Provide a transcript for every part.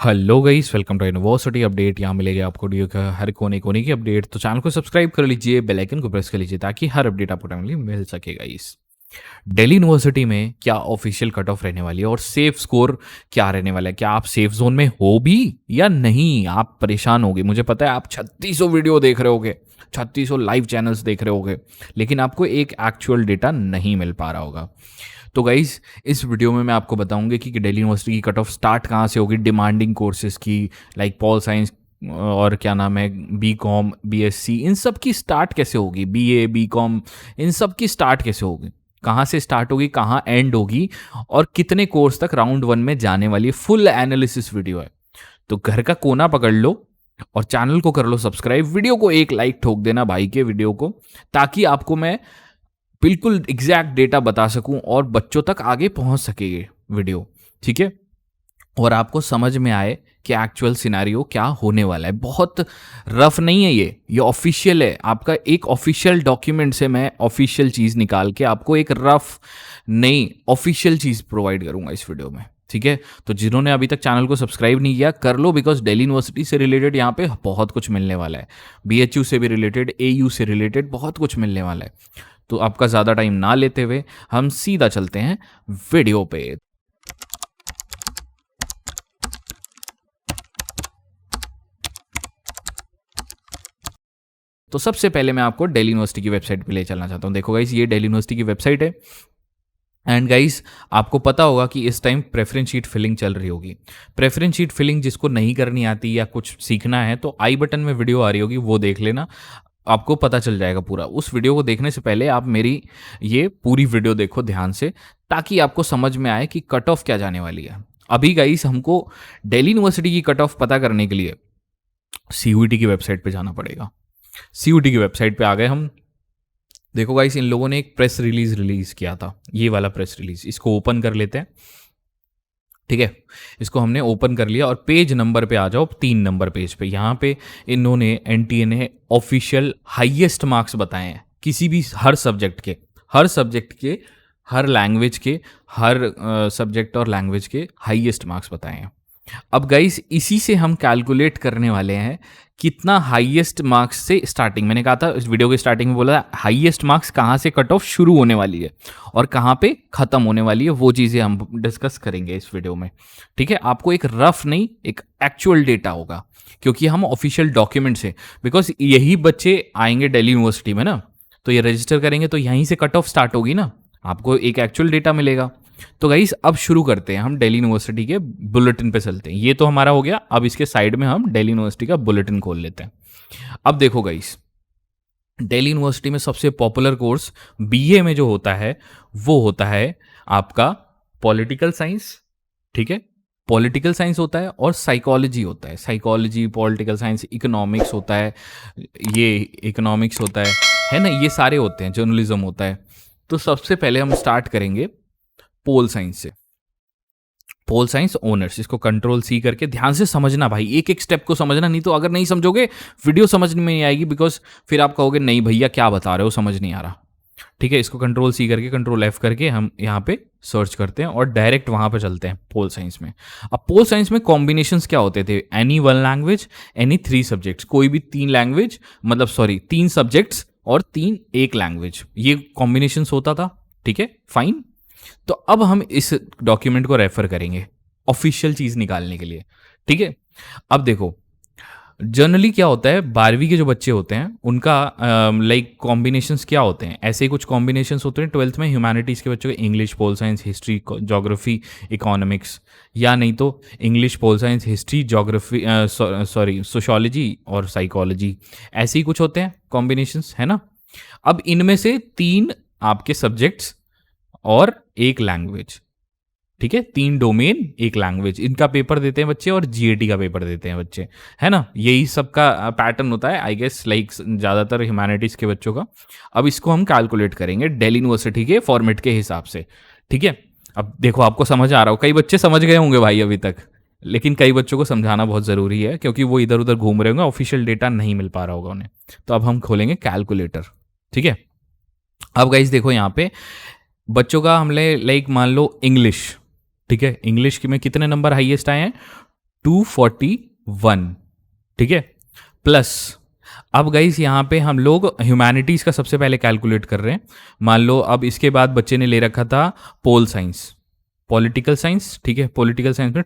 Hello guys, welcome to university update. यहाँ मिलेगी आपको वीडियो का हर कोने कोने की अपडेट। तो चैनल को सब्सक्राइब कर लीजिए, बेल आइकन को प्रेस कर लीजिए ताकि हर अपडेट आपको टाइमली मिल सके गाइस। दिल्ली यूनिवर्सिटी में क्या ऑफिशियल कट ऑफ रहने वाली है और सेफ स्कोर क्या रहने वाला है? क्या आप सेफ जोन में हो भी या नहीं? आप परेशान होगे, मुझे पता है। आप 3600 वीडियो देख रहे होगे, 3600 लाइव चैनल्स देख रहे होगे, लेकिन आपको एक एक्चुअल डेटा नहीं मिल पा रहा होगा। तो गाइज, इस वीडियो में मैं आपको बताऊंगी कि दिल्ली यूनिवर्सिटी की कट ऑफ स्टार्ट कहाँ से होगी, डिमांडिंग कोर्सेज की, लाइक पॉल साइंस और क्या नाम है, B com, B S C, इन सब की स्टार्ट कैसे होगी, बी ए, बी कॉम, इन सब की स्टार्ट कैसे होगी, कहाँ से स्टार्ट होगी, कहाँ एंड होगी, और कितने कोर्स तक राउंड 1 में जाने वाली है। फुल एनालिसिस वीडियो है। तो घर का कोना पकड़ लो और चैनल को कर लो सब्सक्राइब, वीडियो को एक लाइक ठोक देना भाई के वीडियो को, ताकि आपको मैं बिल्कुल एग्जैक्ट डेटा बता सकूं और बच्चों तक आगे पहुंच सके ये वीडियो, ठीक है। और आपको समझ में आए कि एक्चुअल सिनेरियो क्या होने वाला है। बहुत रफ नहीं है ये ऑफिशियल है। आपका एक ऑफिशियल डॉक्यूमेंट से मैं ऑफिशियल चीज़ निकाल के आपको एक रफ नहीं ऑफिशियल चीज़ प्रोवाइड करूंगा इस वीडियो में, ठीक है। तो जिन्होंने अभी तक चैनल को सब्सक्राइब नहीं किया कर लो, बिकॉज दिल्ली यूनिवर्सिटी से रिलेटेड यहाँ पे बहुत कुछ मिलने वाला है। BHU से भी रिलेटेड, AU से रिलेटेड बहुत कुछ मिलने वाला है। तो आपका ज़्यादा टाइम ना लेते हुए हम सीधा चलते हैं वीडियो पे। तो सबसे पहले मैं आपको दिल्ली यूनिवर्सिटी की वेबसाइट पे ले चलना चाहता हूँ। देखो गाइस, ये दिल्ली यूनिवर्सिटी की वेबसाइट है। एंड गाइस, आपको पता होगा कि इस टाइम प्रेफरेंस शीट फिलिंग चल रही होगी। प्रेफरेंस शीट फिलिंग जिसको नहीं करनी आती या कुछ सीखना है तो आई बटन में वीडियो आ रही होगी, वो देख लेना, आपको पता चल जाएगा पूरा। उस वीडियो को देखने से पहले आप मेरी ये पूरी वीडियो देखो ध्यान से, ताकि आपको समझ में आए कि कट ऑफ क्या जाने वाली है। अभी गाइस, हमको दिल्ली यूनिवर्सिटी की कट ऑफ पता करने के लिए CUET की वेबसाइट पे जाना पड़ेगा। CUET की वेबसाइट पे आ गए हम। देखो गाइस, इन लोगों ने एक प्रेस रिलीज किया था, ये वाला प्रेस रिलीज। इसको ओपन कर लेते हैं, ठीक है। इसको हमने ओपन कर लिया और पेज नंबर पे आ जाओ, 3 नंबर पेज पे। यहाँ पे इन्होंने NTA ने ऑफिशियल हाईएस्ट मार्क्स बताए हैं किसी भी हर सब्जेक्ट के, हर लैंग्वेज के, हर सब्जेक्ट और लैंग्वेज के हाईएस्ट मार्क्स बताए हैं। अब गाइस, इसी से हम कैलकुलेट करने वाले हैं कितना हाईएस्ट मार्क्स से स्टार्टिंग। मैंने कहा था इस वीडियो के स्टार्टिंग में, बोला हाईएस्ट मार्क्स कहाँ से कट ऑफ शुरू होने वाली है और कहाँ पे खत्म होने वाली है, वो चीज़ें हम डिस्कस करेंगे इस वीडियो में, ठीक है। आपको एक रफ नहीं, एक एक्चुअल डेटा होगा, क्योंकि हम ऑफिशियल डॉक्यूमेंट से, बिकॉज यही बच्चे आएंगे दिल्ली यूनिवर्सिटी में ना, तो ये रजिस्टर करेंगे तो यहीं से कट ऑफ स्टार्ट होगी ना, आपको एक एक्चुअल डेटा मिलेगा। तो गाइस, अब शुरू करते हैं। हम दिल्ली यूनिवर्सिटी के बुलेटिन पे चलते हैं। ये तो हमारा हो गया। अब इसके साइड में हम दिल्ली यूनिवर्सिटी का बुलेटिन खोल लेते हैं। अब देखो गाइस, दिल्ली यूनिवर्सिटी में सबसे पॉपुलर कोर्स BA में जो होता है वो होता है आपका पॉलिटिकल साइंस, ठीक है। पॉलिटिकल साइंस होता है और साइकोलॉजी होता है। साइकोलॉजी, पॉलिटिकल साइंस, इकोनॉमिक्स होता है, ये इकोनॉमिक्स होता है ना, ये सारे होते हैं। जर्नलिज्म होता है। तो सबसे पहले हम स्टार्ट करेंगे पोल साइंस से। पोल साइंस ओनर्स, इसको कंट्रोल C करके ध्यान से समझना भाई, एक एक स्टेप को समझना, नहीं तो अगर नहीं समझोगे वीडियो समझ में नहीं आएगी, बिकॉज फिर आप कहोगे नहीं भैया क्या बता रहे हो, समझ नहीं आ रहा, ठीक है। इसको कंट्रोल C करके, कंट्रोल F करके हम यहाँ पे सर्च करते हैं और डायरेक्ट वहाँ पे चलते हैं पोल साइंस में। अब पोल साइंस में कॉम्बिनेशंस क्या होते थे? एनी 1 लैंग्वेज, एनी 3 सब्जेक्ट्स, कोई भी 3 लैंग्वेज, मतलब सॉरी 3 सब्जेक्ट्स और 3 एक लैंग्वेज, ये कॉम्बिनेशंस होता था, ठीक है, फाइन। तो अब हम इस डॉक्यूमेंट को रेफर करेंगे ऑफिशियल चीज निकालने के लिए, ठीक है। अब देखो, जनरली क्या होता है, 12वीं के जो बच्चे होते हैं उनका लाइक कॉम्बिनेशंस क्या होते हैं, ऐसे ही कुछ कॉम्बिनेशंस होते हैं 12th में। ह्यूमैनिटीज़ के बच्चों के English, pol science, history, geography, economics, या नहीं तो English, pol science, history, geography, sorry sociology और साइकोलॉजी, ऐसे ही कुछ होते हैं कॉम्बिनेशंस, है ना। अब इनमें से 3 आपके सब्जेक्ट्स और एक लैंग्वेज, ठीक है, 3 डोमेन, एक लैंग्वेज, इनका पेपर देते हैं बच्चे और GAT का पेपर देते हैं बच्चे, है ना। यही सबका पैटर्न होता है आई गेस, लाइक ज़्यादातर ह्यूमैनिटीज़ के बच्चों का। अब इसको हम कैलकुलेट करेंगे दिल्ली यूनिवर्सिटी के फॉर्मेट के हिसाब से, ठीक है। अब देखो, आपको समझ आ रहा हो, कई बच्चे समझ गए होंगे भाई अभी तक, लेकिन कई बच्चों को समझाना बहुत ज़रूरी है, क्योंकि वो इधर उधर घूम रहे होंगे, ऑफिशियल डेटा नहीं मिल पा रहा होगा उन्हें। तो अब हम खोलेंगे कैलकुलेटर, ठीक है। अब गाइस देखो, यहाँ पे बच्चों का हमने लाइक मान लो इंग्लिश, ठीक है, इंग्लिश में कितने नंबर हाईएस्ट आए हैं? 241, ठीक है, प्लस अब गाइस यहाँ पे हम लोग ह्यूमैनिटीज़ का सबसे पहले कैलकुलेट कर रहे हैं। मान लो अब इसके बाद बच्चे ने ले रखा था पोल साइंस, पॉलिटिकल साइंस, ठीक है, पॉलिटिकल साइंस में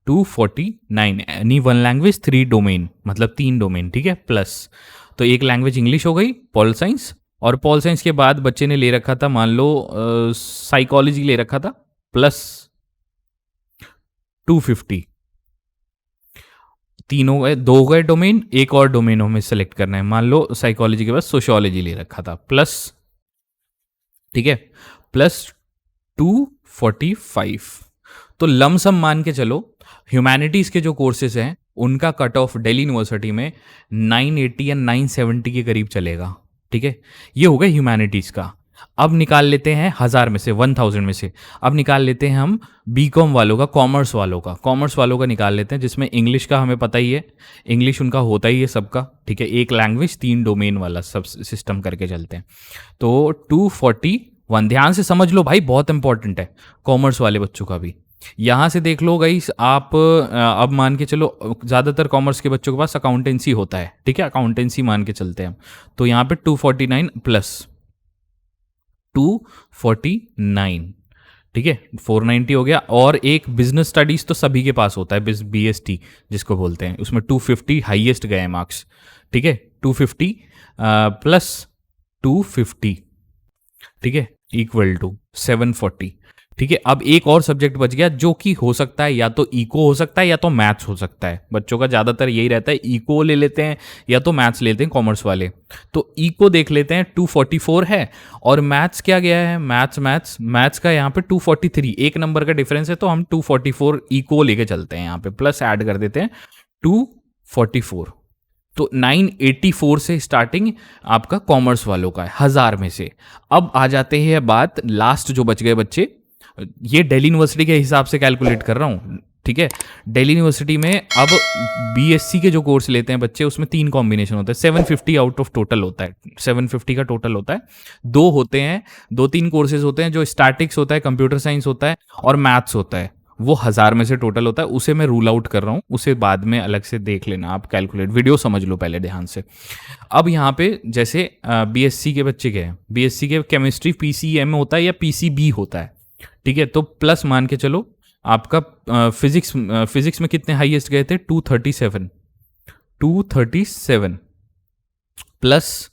249 एनी वन लैंग्वेज 3 डोमेन, मतलब 3 डोमेन, ठीक है, प्लस तो एक लैंग्वेज इंग्लिश हो गई, पॉल साइंस, और पॉल साइंस के बाद बच्चे ने ले रखा था मान लो साइकोलॉजी ले रखा था, प्लस 250, तीनों गए, दो गए डोमेन, एक और डोमेन हमें सेलेक्ट करना है, मान लो साइकोलॉजी के बाद सोशियोलॉजी ले रखा था, प्लस, ठीक है, प्लस 245। तो लमसम मान के चलो ह्यूमैनिटीज़ के जो कोर्सेज हैं उनका कट ऑफ दिल्ली यूनिवर्सिटी में 980 या 970 के करीब चलेगा, ठीक है, ये हो गया ह्यूमैनिटीज़ का। अब निकाल लेते हैं 1000 में से, 1000 में से अब निकाल लेते हैं हम बीकॉम वालों का, कॉमर्स वालों का निकाल लेते हैं, जिसमें इंग्लिश का हमें पता ही है, इंग्लिश उनका होता ही है सबका, ठीक है, एक लैंग्वेज 3 डोमेन वाला सब सिस्टम करके चलते हैं। तो 241, ध्यान से समझ लो भाई, बहुत इंपॉर्टेंट है कॉमर्स वाले बच्चों का भी। यहाँ से देख लो गाइस आप, अब मान के चलो ज़्यादातर कॉमर्स के बच्चों के पास अकाउंटेंसी होता है, ठीक है, अकाउंटेंसी मान के चलते हैं, तो यहाँ पे 249 प्लस 249, ठीक है, 490 हो गया, और एक बिजनेस स्टडीज तो सभी के पास होता है, BST जिसको बोलते हैं, उसमें 250 हाईएस्ट गए मार्क्स, ठीक है, 250 प्लस 250, ठीक है, इक्वल टू 740, ठीक है। अब एक और सब्जेक्ट बच गया जो कि हो सकता है या तो इको हो सकता है या तो मैथ्स हो सकता है, बच्चों का ज़्यादातर यही रहता है, इको ले लेते हैं या तो मैथ्स लेते हैं कॉमर्स वाले। तो इको देख लेते हैं, 244 है, और मैथ्स क्या गया है, मैथ्स का यहाँ पे 243, एक नंबर का डिफरेंस है, तो हम 244 इको लेके चलते हैं, यहाँ पे प्लस ऐड कर देते हैं 244। तो 984 से स्टार्टिंग आपका कॉमर्स वालों का है 1000 में से। अब आ जाते हैं बात लास्ट जो बच गए बच्चे, ये दिल्ली यूनिवर्सिटी के हिसाब से कैलकुलेट कर रहा हूँ, ठीक है। दिल्ली यूनिवर्सिटी में अब बीएससी के जो कोर्स लेते हैं बच्चे, उसमें 3 कॉम्बिनेशन होता है, 750 आउट ऑफ टोटल होता है, 750 का टोटल होता है, 2 होते हैं, 2-3 कोर्सेज होते हैं, जो स्टैटिक्स होता है, कंप्यूटर साइंस होता है और मैथ्स होता है, वो 1000 में से टोटल होता है, उसे मैं रूल आउट कर रहा हूँ, उसे बाद में अलग से देख लेना आप, कैलकुलेट, वीडियो समझ लो पहले ध्यान से। अब यहाँ पे जैसे बीएससी के बच्चे गए, बीएससी के केमिस्ट्री पीसीएम होता है या पीसीबी होता है, ठीक है, तो प्लस मान के चलो आपका फिजिक्स में कितने हाईएस्ट गए थे, 237 प्लस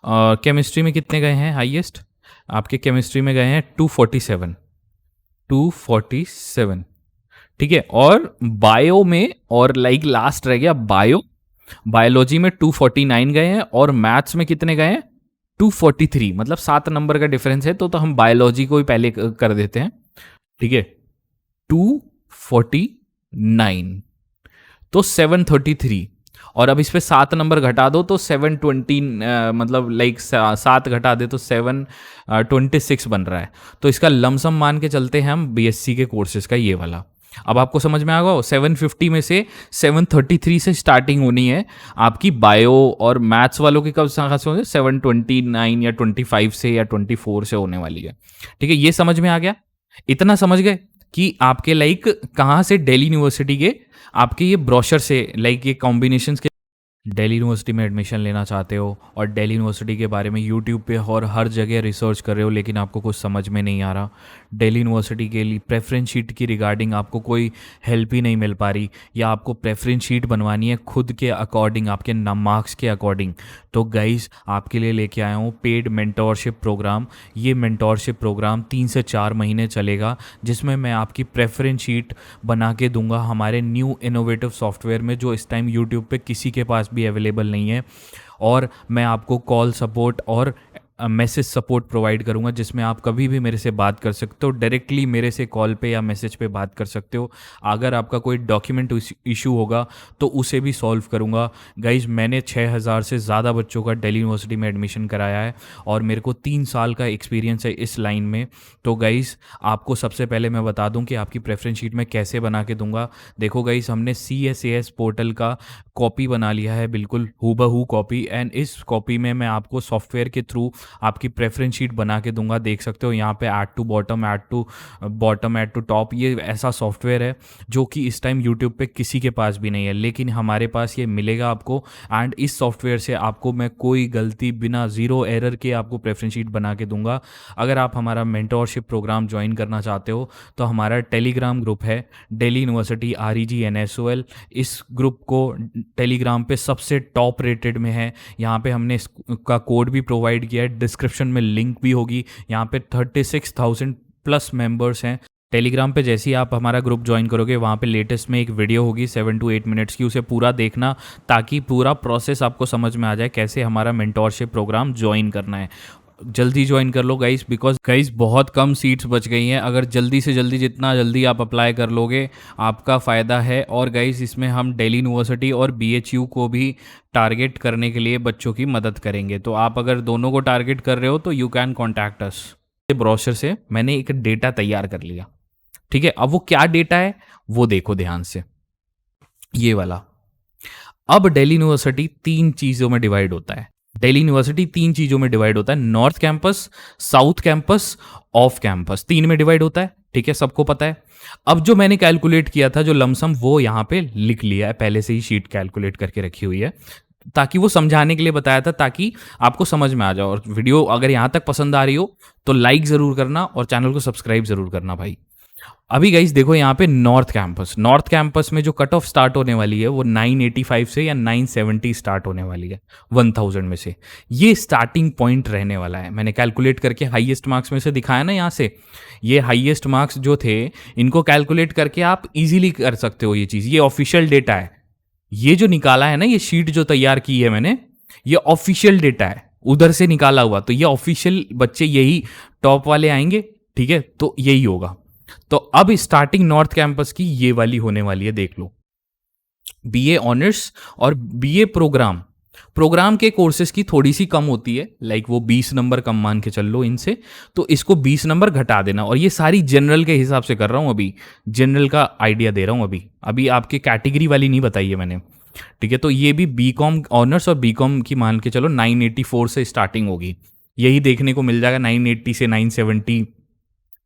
केमिस्ट्री में कितने गए हैं हाईएस्ट, आपके केमिस्ट्री में गए हैं 247, ठीक है, और बायो में, और लाइक लास्ट रह गया बायोलॉजी में 249 गए हैं, और मैथ्स में कितने गए हैं 243, मतलब 7 नंबर का डिफरेंस है, तो हम बायोलॉजी को ही पहले कर देते हैं, ठीक है, 249 तो 733, और अब इस पे 7 नंबर घटा दो तो 720, मतलब लाइक 7 घटा दे तो 726 बन रहा है। तो इसका लमसम मान के चलते हैं हम बीएससी के कोर्सेज का ये वाला। अब आपको समझ में आ गया, 750 में से 733 से स्टार्टिंग होनी है आपकी बायो और मैथ्स वालों की, कब से 729 या 25 से या 24 से होने वाली है, ठीक है, ये समझ में आ गया। इतना समझ गए कि आपके लाइक कहाँ से, दिल्ली यूनिवर्सिटी के आपके ये ब्रोशर से, लाइक ये कॉम्बिनेशंस के, दिल्ली यूनिवर्सिटी में एडमिशन लेना चाहते हो और दिल्ली यूनिवर्सिटी के बारे में यूट्यूब पे और हर जगह रिसर्च कर रहे हो, लेकिन आपको कुछ समझ में नहीं आ रहा, दिल्ली यूनिवर्सिटी के लिए प्रेफरेंस शीट की रिगार्डिंग आपको कोई हेल्प ही नहीं मिल पा रही, या आपको प्रेफरेंस शीट बनवानी है खुद के अकॉर्डिंग, आपके मार्क्स के अकॉर्डिंग, तो गाइस आपके लिए लेके आया हूँ पेड मेंटोरशिप प्रोग्राम। ये मेंटोरशिप प्रोग्राम 3 से 4 महीने चलेगा, जिसमें मैं आपकी प्रेफरेंस शीट बना के दूंगा हमारे न्यू इनोवेटिव सॉफ्टवेयर में, जो इस टाइम यूट्यूब पे किसी के पास भी अवेलेबल नहीं है, और मैं आपको कॉल सपोर्ट और मैसेज सपोर्ट प्रोवाइड करूंगा, जिसमें आप कभी भी मेरे से बात कर सकते हो, डायरेक्टली मेरे से कॉल पे या मैसेज पे बात कर सकते हो। अगर आपका कोई डॉक्यूमेंट इशू होगा तो उसे भी सॉल्व करूंगा। गाइज मैंने 6000 से ज़्यादा बच्चों का दिल्ली यूनिवर्सिटी में एडमिशन कराया है, और मेरे को 3 साल का एक्सपीरियंस है इस लाइन में। तो गाइज आपको सबसे पहले मैं बता दूं कि आपकी प्रेफरेंस शीट मैं कैसे बना के दूंगा। देखो गाइज, हमने CSAS पोर्टल का कॉपी बना लिया है, बिल्कुल हूबहू कॉपी, एंड इस कॉपी में मैं आपको सॉफ्टवेयर के थ्रू आपकी प्रेफरेंस शीट बना के दूंगा। देख सकते हो यहाँ पे add to bottom, add to top, ये ऐसा सॉफ्टवेयर है जो कि इस टाइम यूट्यूब पे किसी के पास भी नहीं है, लेकिन हमारे पास ये मिलेगा आपको। एंड इस सॉफ्टवेयर से आपको मैं कोई गलती बिना ज़ीरो एरर के आपको प्रेफरेंस शीट बना के दूंगा। अगर आप हमारा मेंटोरशिप प्रोग्राम ज्वाइन करना चाहते हो तो हमारा टेलीग्राम ग्रुप है दिल्ली यूनिवर्सिटी REGNSOL। इस ग्रुप को टेलीग्राम पे सबसे टॉप रेटेड में है। यहाँ पे हमने इसका कोड भी प्रोवाइड किया है, डिस्क्रिप्शन में लिंक भी होगी। यहाँ पे 36,000 प्लस मेंबर्स हैं टेलीग्राम पे। जैसे ही आप हमारा ग्रुप ज्वाइन करोगे वहाँ पे लेटेस्ट में एक वीडियो होगी 7 to 8 मिनट्स की, उसे पूरा देखना ताकि पूरा प्रोसेस आपको समझ में आ जाए कैसे हमारा मेंटोरशिप प्रोग्राम ज्वाइन करना है। जल्दी ज्वाइन कर लो गाइस, बिकॉज गाइस बहुत कम सीट्स बच गई हैं। अगर जल्दी से जल्दी, जितना जल्दी आप अप्लाई कर लोगे आपका फ़ायदा है। और गाइस इसमें हम दिल्ली यूनिवर्सिटी और BHU को भी टारगेट करने के लिए बच्चों की मदद करेंगे। तो आप अगर दोनों को टारगेट कर रहे हो तो you can contact us. Brochure से मैंने एक डेटा तैयार कर लिया, ठीक है। अब वो क्या डेटा है वो देखो ध्यान से, ये वाला। अब दिल्ली यूनिवर्सिटी 3 चीज़ों में डिवाइड होता है। दिल्ली यूनिवर्सिटी 3 चीज़ों में डिवाइड होता है, north campus, south campus, off campus, 3 में डिवाइड होता है, ठीक है, सबको पता है। अब जो मैंने कैलकुलेट किया था, जो लमसम, वो यहाँ पे लिख लिया है, पहले से ही शीट कैलकुलेट करके रखी हुई है, ताकि वो समझाने के लिए बताया था, ताकि आपको समझ में आ जाए। और वीडियो अगर यहाँ तक पसंद आ रही हो तो लाइक ज़रूर करना और चैनल को सब्सक्राइब ज़रूर करना भाई। अभी गाइस देखो यहाँ पे नॉर्थ कैंपस में जो कट ऑफ स्टार्ट होने वाली है वो 985 से या 970 स्टार्ट होने वाली है 1000 में से। ये स्टार्टिंग पॉइंट रहने वाला है। मैंने कैलकुलेट करके हाईएस्ट मार्क्स में से दिखाया ना, यहाँ से ये हाईएस्ट मार्क्स जो थे इनको कैलकुलेट करके आप इजीली कर सकते हो ये चीज़। ये ऑफिशियल डेटा है, ये जो निकाला है ना, ये शीट जो तैयार की है मैंने, ये ऑफिशियल डेटा है, उधर से निकाला हुआ। तो ये ऑफिशियल बच्चे यही टॉप वाले आएंगे, ठीक है, तो यही होगा। तो अब स्टार्टिंग नॉर्थ कैंपस की ये वाली होने वाली है, देख लो। BA ऑनर्स और BA प्रोग्राम के कोर्सेज की थोड़ी सी कम होती है, लाइक वो 20 नंबर कम मान के चल लो इनसे, तो इसको 20 नंबर घटा देना। और ये सारी जनरल के हिसाब से कर रहा हूं, अभी जनरल का आइडिया दे रहा हूं, अभी आपके कैटेगरी वाली नहीं बताई है मैंने, ठीक है। तो ये भी BCom ऑनर्स और BCom की मान के चलो 984 से स्टार्टिंग होगी, यही देखने को मिल जाएगा 980 से 970,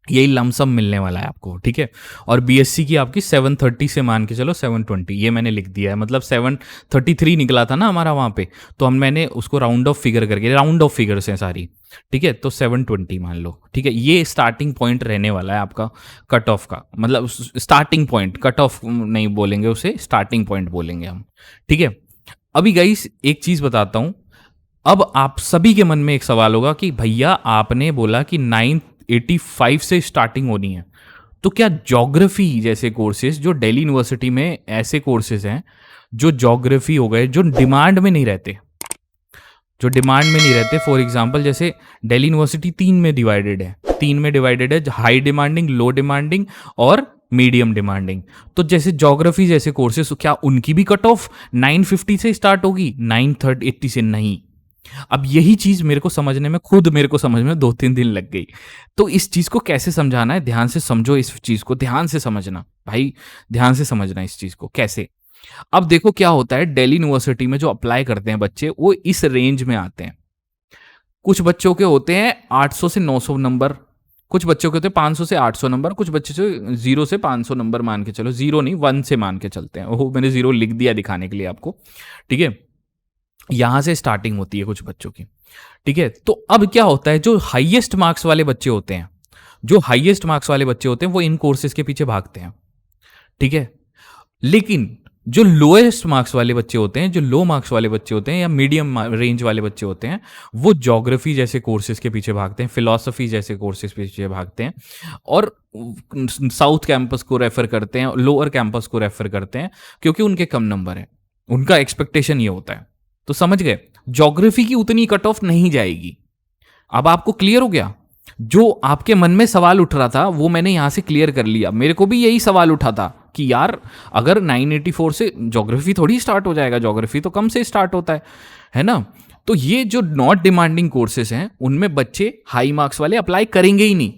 यही लमसम मिलने वाला है आपको, ठीक है। और BSc की आपकी 730 से मान के चलो 720, ये मैंने लिख दिया है, मतलब 733 निकला था ना हमारा वहाँ पे, तो मैंने उसको राउंड ऑफ फिगर करके, राउंड ऑफ फिगर्स हैं सारी, ठीक है, तो 720 मान लो, ठीक है। ये स्टार्टिंग पॉइंट रहने वाला है आपका कट ऑफ का, मतलब स्टार्टिंग पॉइंट, कट ऑफ नहीं बोलेंगे उसे, स्टार्टिंग पॉइंट बोलेंगे हम, ठीक है। अभी गाइस एक चीज़ बताता हूँ। अब आप सभी के मन में एक सवाल होगा कि भैया आपने बोला कि 985 से स्टार्टिंग होनी है, तो क्या ज्योग्राफी जैसे कोर्सेज, जो दिल्ली यूनिवर्सिटी में ऐसे कोर्सेज हैं जो ज्योग्राफी हो गए, जो डिमांड में नहीं रहते, फॉर एग्जांपल जैसे दिल्ली यूनिवर्सिटी 3 में डिवाइडेड है, हाई डिमांडिंग, लो डिमांडिंग और मीडियम डिमांडिंग। तो जैसे ज्योग्राफी जैसे कोर्सेज, क्या उनकी भी कट ऑफ 950 से स्टार्ट होगी, 980 से? नहीं। अब यही चीज मेरे को समझ में 2-3 दिन लग गई। तो इस चीज को कैसे समझाना है, ध्यान से समझो, इस चीज को ध्यान से समझना भाई, ध्यान से समझना इस चीज को कैसे। अब देखो क्या होता है, दिल्ली यूनिवर्सिटी में जो अप्लाई करते हैं बच्चे, वो इस रेंज में आते हैं। कुछ बच्चों के होते हैं 800 से 900 नंबर, कुछ बच्चों के होते हैं 500 से 800 नंबर, कुछ बच्चे जो 0 से 500 नंबर मान के चलो, 0 नहीं 1 से मान के चलते हैं, वो मैंने 0 लिख दिया दिखाने के लिए आपको, ठीक है। यहां से स्टार्टिंग होती है कुछ बच्चों की, ठीक है। तो अब क्या होता है, जो हाईएस्ट मार्क्स वाले बच्चे होते हैं, वो इन कोर्सेज के पीछे भागते हैं, ठीक है। लेकिन जो लोएस्ट मार्क्स वाले बच्चे होते हैं, जो लो मार्क्स वाले बच्चे होते हैं या मीडियम रेंज वाले बच्चे होते हैं, वो ज्योग्राफी जैसे कोर्सेज के पीछे भागते हैं, फिलॉसफी जैसे कोर्सेज के पीछे भागते हैं, और साउथ कैंपस को रेफर करते हैं, लोअर कैंपस को रेफर करते हैं, क्योंकि उनके कम नंबर है, उनका एक्सपेक्टेशन ये होता है। तो समझ गए, ज्योग्राफी की उतनी कट ऑफ नहीं जाएगी। अब आपको क्लियर हो गया? जो आपके मन में सवाल उठ रहा था वो मैंने यहां से क्लियर कर लिया। मेरे को भी यही सवाल उठा था कि यार अगर 984 से ज्योग्राफी थोड़ी स्टार्ट हो जाएगा, ज्योग्राफी तो कम से स्टार्ट होता है ना। तो ये जो नॉट डिमांडिंग कोर्सेज हैं उनमें बच्चे हाई मार्क्स वाले अप्लाई करेंगे ही नहीं।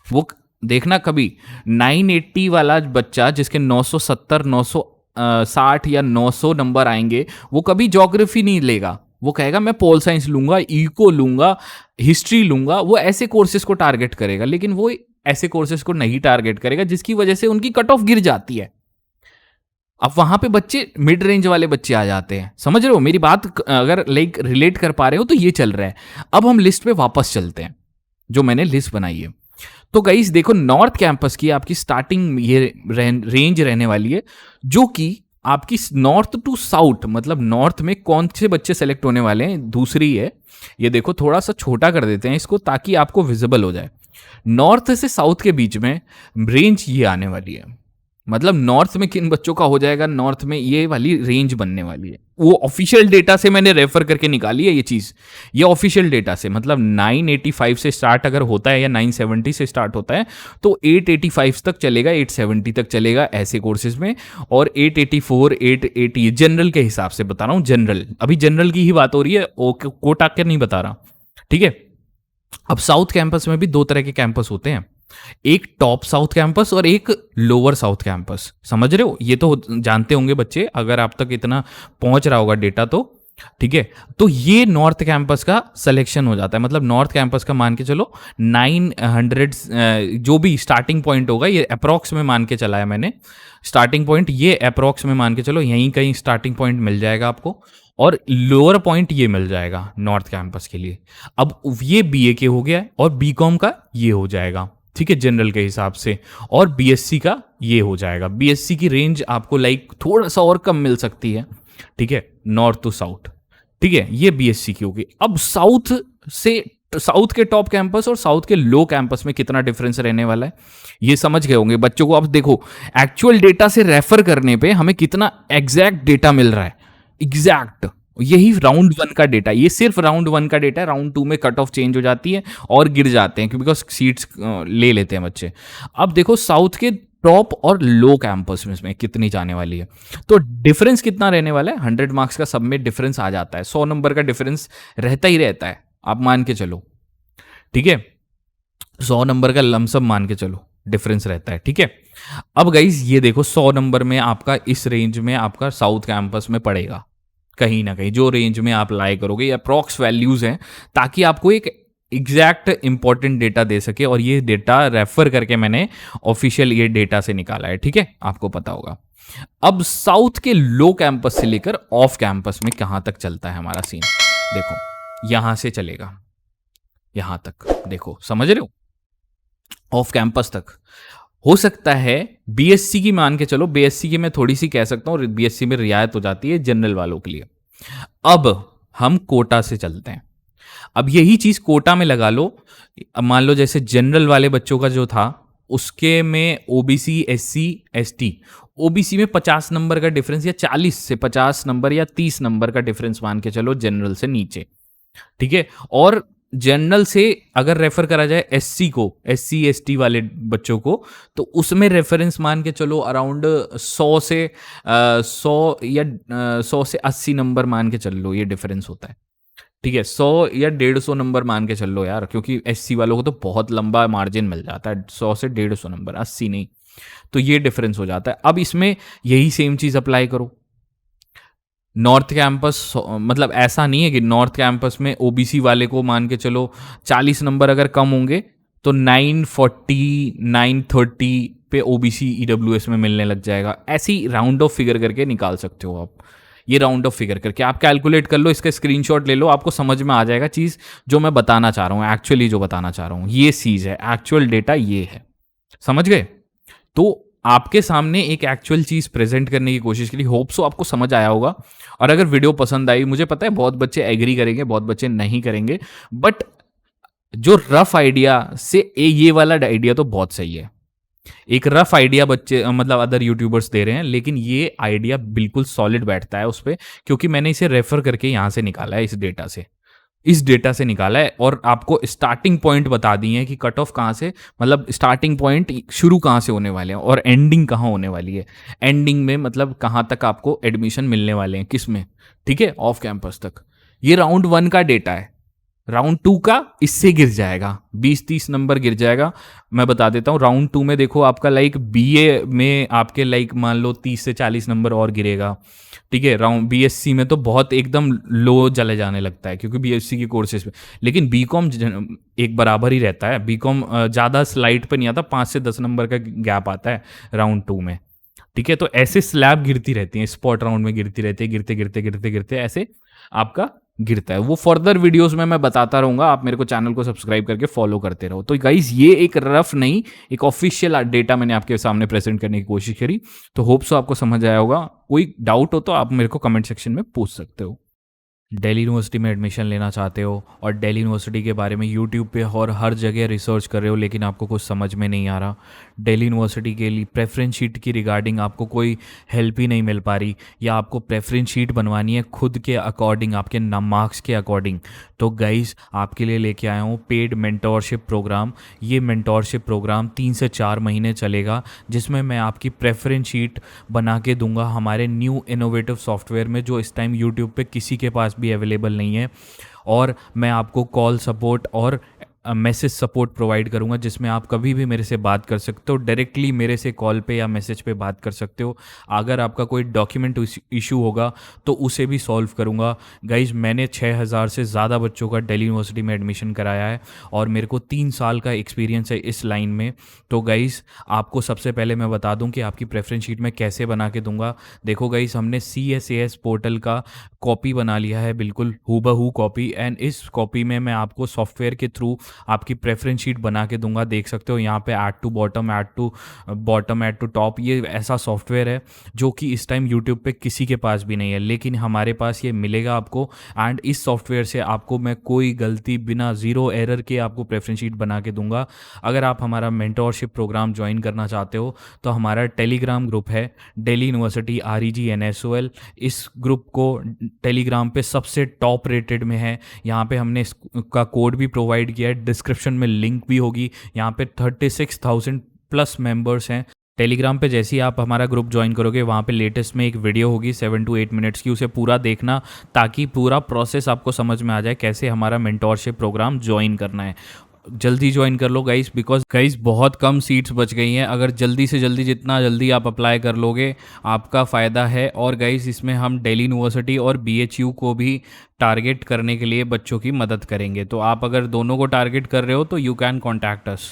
वो देखना, कभी 980 वाला बच्चा जिसके 970, 960 या 900 नंबर आएंगे, वो कभी ज्योग्राफी नहीं लेगा, वो कहेगा मैं पोल साइंस लूंगा, इको लूंगा, हिस्ट्री लूंगा, वो ऐसे कोर्सेज को टारगेट करेगा। लेकिन वो ऐसे कोर्सेज को नहीं टारगेट करेगा जिसकी वजह से उनकी कट ऑफ गिर जाती है। अब वहां पे बच्चे मिड रेंज वाले बच्चे आ जाते हैं। समझ रहे हो मेरी बात? अगर लाइक रिलेट कर पा रहे हो तो ये चल रहा है। अब हम लिस्ट पे वापस चलते हैं जो मैंने लिस्ट बनाई है। तो गाइस देखो, नॉर्थ कैंपस की आपकी स्टार्टिंग ये रेंज रहने वाली है, जो कि आपकी नॉर्थ टू साउथ, मतलब नॉर्थ में कौन से बच्चे सेलेक्ट होने वाले हैं, दूसरी है। ये देखो थोड़ा सा छोटा कर देते हैं इसको ताकि आपको विजिबल हो जाए। नॉर्थ से साउथ के बीच में रेंज ये आने वाली है। मतलब नॉर्थ में किन बच्चों का हो जाएगा, नॉर्थ में ये वाली रेंज बनने वाली है। वो ऑफिशियल डेटा से मैंने रेफर करके निकाली है ये चीज़। ये ऑफिशियल डेटा से, मतलब 985 से स्टार्ट अगर होता है या 970 से स्टार्ट होता है तो 885 तक चलेगा, 870 तक चलेगा ऐसे कोर्सेज में। और 884, 880 जनरल के हिसाब से बता रहा हूँ, जनरल, अभी जनरल की ही बात हो रही है, कोटा के नहीं बता रहा, ठीक है। अब साउथ कैंपस में भी दो तरह के कैंपस होते हैं, एक टॉप साउथ कैंपस और एक लोअर साउथ कैंपस। समझ रहे हो? ये तो जानते होंगे बच्चे, अगर आप तक इतना पहुंच रहा होगा डेटा तो, ठीक है। तो ये नॉर्थ कैंपस का सिलेक्शन हो जाता है। मतलब नॉर्थ कैंपस का मान के चलो 900 जो भी स्टार्टिंग पॉइंट होगा, ये अप्रॉक्स में मान के चला है मैंने, स्टार्टिंग पॉइंट ये अप्रॉक्स में मान के चलो, यहीं कहीं स्टार्टिंग पॉइंट मिल जाएगा आपको, और लोअर पॉइंट ये मिल जाएगा नॉर्थ कैंपस के लिए। अब ये बीए के हो गया और बीकॉम का ये हो जाएगा, ठीक है, जनरल के हिसाब से। और बीएससी का ये हो जाएगा। बीएससी की रेंज आपको लाइक थोड़ा सा और कम मिल सकती है, ठीक है, नॉर्थ टू साउथ, ठीक है। ये बीएससी की होगी। अब साउथ से, साउथ के टॉप कैंपस और साउथ के लो कैंपस में कितना डिफरेंस रहने वाला है ये समझ गए होंगे बच्चों को। अब देखो, एक्चुअल डेटा से रेफर करने पे हमें कितना एग्जैक्ट डेटा मिल रहा है, एग्जैक्ट यही राउंड 1 का डेटा, ये सिर्फ राउंड 1 का डेटा है। राउंड 2 में कट ऑफ चेंज हो जाती है और गिर जाते हैं, क्योंकि बिकॉज सीट्स ले लेते हैं बच्चे। अब देखो साउथ के टॉप और लो कैंपस में कितनी जाने वाली है, तो डिफरेंस कितना रहने वाला है। 100 मार्क्स का सब में डिफरेंस आ जाता है, 100 नंबर का डिफरेंस रहता ही रहता है, आप मान के चलो, ठीक है। 100 नंबर का लमसम मान के चलो डिफरेंस रहता है, ठीक है। अब गाइज ये देखो, 100 नंबर में आपका इस रेंज में आपका साउथ कैंपस में पड़ेगा कहीं ना कहीं, जो रेंज में आप लाई करोगे, या अप्रॉक्स वैल्यूज हैं, ताकि आपको एक एग्जैक्ट इंपॉर्टेंट डेटा दे सके। और ये डेटा रेफर करके मैंने ऑफिशियल ये डेटा से निकाला है, ठीक है, आपको पता होगा। अब साउथ के लो कैंपस से लेकर ऑफ कैंपस में कहां तक चलता है हमारा सीन, देखो यहां से चलेगा यहां तक, देखो समझ रहे हो, ऑफ कैंपस तक। हो सकता है बीएससी की मान के चलो, बीएससी की मैं थोड़ी सी कह सकता हूँ, बीएससी में रियायत हो जाती है जनरल वालों के लिए। अब हम कोटा से चलते हैं। अब यही चीज कोटा में लगा लो। अब मान लो जैसे जनरल वाले बच्चों का जो था, उसके में ओबीसी, एससी, एसटी, ओबीसी में 50 नंबर का डिफरेंस, या 40 से 50 नंबर या 30 नंबर का डिफरेंस मान के चलो जनरल से नीचे, ठीक है। और जनरल से अगर रेफर करा जाए एससी को, एससी एसटी वाले बच्चों को, तो उसमें रेफरेंस मान के चलो अराउंड 100 से 100 से 80 नंबर मान के चल लो, ये डिफरेंस होता है, ठीक है। 100 या 150 नंबर मान के चल लो यार, क्योंकि एससी वालों को तो बहुत लंबा मार्जिन मिल जाता है, 100 से 150 नंबर, 80 नहीं। तो ये डिफरेंस हो जाता है। अब इसमें यही सेम चीज अप्लाई करो नॉर्थ कैंपस, मतलब ऐसा नहीं है कि नॉर्थ कैंपस में ओबीसी वाले को मान के चलो 40 नंबर अगर कम होंगे तो 940, 930 पे ओबीसी ईडब्ल्यूएस में मिलने लग जाएगा। ऐसी राउंड ऑफ फिगर करके निकाल सकते हो आप, ये राउंड ऑफ फिगर करके आप कैलकुलेट कर लो, इसका स्क्रीनशॉट ले लो, आपको समझ में आ जाएगा चीज़ जो मैं बताना चाह रहा हूँ, एक्चुअली जो बताना चाह रहा हूँ ये चीज़ है, एक्चुअल डेटा ये है, समझ गए। तो आपके सामने एक एक्चुअल चीज प्रेजेंट करने की कोशिश की, होप सो आपको समझ आया होगा। और अगर वीडियो पसंद आई, मुझे पता है बहुत बच्चे एग्री करेंगे, बहुत बच्चे नहीं करेंगे, बट जो रफ आइडिया से ये वाला आइडिया तो बहुत सही है। एक रफ आइडिया बच्चे मतलब अदर यूट्यूबर्स दे रहे हैं, लेकिन ये आइडिया बिल्कुल सॉलिड बैठता है उस पर, क्योंकि मैंने इसे रेफर करके यहां से निकाला है, इस डेटा से निकाला है, और आपको स्टार्टिंग पॉइंट बता दी है कि कट ऑफ कहाँ से, मतलब स्टार्टिंग पॉइंट शुरू कहाँ से होने वाले हैं और एंडिंग कहाँ होने वाली है। एंडिंग में मतलब कहाँ तक आपको एडमिशन मिलने वाले हैं, किस में, ठीक है, ऑफ कैंपस तक। ये राउंड 1 का डेटा है, राउंड 2 का इससे गिर जाएगा, 20-30 नंबर गिर जाएगा। मैं बता देता हूँ, राउंड 2 में देखो आपका लाइक बीए में आपके लाइक मान लो 30 से 40 नंबर और गिरेगा, ठीक है। राउंड बीएससी में तो बहुत एकदम लो चले जाने लगता है क्योंकि बीएससी की कोर्सेज पे, लेकिन बीकॉम एक बराबर ही रहता है। बीकॉम ज़्यादा स्लाइड पे नहीं आता, 5 से 10 नंबर का गैप आता है राउंड 2 में, ठीक है। तो ऐसे स्लैब गिरती रहती हैं, स्पॉट राउंड में गिरती रहती है, गिरते गिरते गिरते गिरते ऐसे आपका गिरता है। वो फर्दर वीडियोस में मैं बताता रहूंगा, आप मेरे को चैनल को सब्सक्राइब करके फॉलो करते रहो। तो गाइज ये एक रफ नहीं, एक ऑफिशियल डेटा मैंने आपके सामने प्रेजेंट करने की कोशिश करी। तो होप सो आपको समझ आया होगा। कोई डाउट हो तो आप मेरे को कमेंट सेक्शन में पूछ सकते हो। दिल्ली यूनिवर्सिटी में एडमिशन लेना चाहते हो और दिल्ली यूनिवर्सिटी के बारे में यूट्यूब पे और हर जगह रिसर्च कर रहे हो लेकिन आपको कुछ समझ में नहीं आ रहा, दिल्ली यूनिवर्सिटी के लिए प्रेफरेंस शीट की रिगार्डिंग आपको कोई हेल्प ही नहीं मिल पा रही, या आपको प्रेफरेंस शीट बनवानी है खुद के अकॉर्डिंग, आपके मार्क्स के अकॉर्डिंग, तो गाइज आपके लिए लेके आया हूँ पेड मेंटोरशिप प्रोग्राम। ये मेंटोरशिप प्रोग्राम 3 से 4 महीने चलेगा, जिसमें मैं आपकी प्रेफरेंस शीट बना के दूंगा हमारे न्यू इनोवेटिव सॉफ्टवेयर में, जो इस टाइम यूट्यूब पे किसी के पास भी अवेलेबल नहीं है। और मैं आपको कॉल सपोर्ट और मैसेज सपोर्ट प्रोवाइड करूंगा, जिसमें आप कभी भी मेरे से बात कर सकते हो, डायरेक्टली मेरे से कॉल पे या मैसेज पे बात कर सकते हो। अगर आपका कोई डॉक्यूमेंट इशू होगा तो उसे भी सॉल्व करूंगा। गाइज मैंने 6000 से ज़्यादा बच्चों का दिल्ली यूनिवर्सिटी में एडमिशन कराया है और मेरे को 3 साल का एक्सपीरियंस है इस लाइन में। तो गाइज आपको सबसे पहले मैं बता दूं कि आपकी प्रेफरेंस शीट मैं कैसे बना के दूंगा। देखो गाइज हमने CSAS पोर्टल का कॉपी बना लिया है, बिल्कुल हूबहू कॉपी, एंड इस कॉपी में मैं आपको सॉफ्टवेयर के थ्रू आपकी प्रेफरेंस शीट बना के दूंगा। देख सकते हो यहाँ पे add to bottom, add to bottom, add to top, ये ऐसा सॉफ्टवेयर है जो कि इस टाइम यूट्यूब पे किसी के पास भी नहीं है, लेकिन हमारे पास ये मिलेगा आपको। एंड इस सॉफ्टवेयर से आपको मैं कोई गलती बिना ज़ीरो एरर के आपको प्रेफरेंस शीट बना के दूंगा। अगर आप हमारा मेंटोरशिप प्रोग्राम ज्वाइन करना चाहते हो तो हमारा टेलीग्राम ग्रुप है दिल्ली यूनिवर्सिटी REG NSOL। इस ग्रुप को टेलीग्राम पे सबसे टॉप रेटेड में है। यहाँ पे हमने इसका कोड भी प्रोवाइड किया है, डिस्क्रिप्शन में लिंक भी होगी। यहाँ पे 36,000 प्लस मेंबर्स हैं टेलीग्राम पे। जैसे ही आप हमारा ग्रुप ज्वाइन करोगे वहाँ पे लेटेस्ट में एक वीडियो होगी 7 to 8 मिनट्स की, उसे पूरा देखना ताकि पूरा प्रोसेस आपको समझ में आ जाए कैसे हमारा मेंटोरशिप प्रोग्राम ज्वाइन करना है। जल्दी ज्वाइन कर लो गाइस, बिकॉज गाइस बहुत कम सीट्स बच गई हैं। अगर जल्दी से जल्दी, जितना जल्दी आप अप्लाई कर लोगे आपका फ़ायदा है। और गाइस इसमें हम दिल्ली यूनिवर्सिटी और BHU को भी टारगेट करने के लिए बच्चों की मदद करेंगे। तो आप अगर दोनों को टारगेट कर रहे हो तो यू कैन कॉन्टैक्ट अस।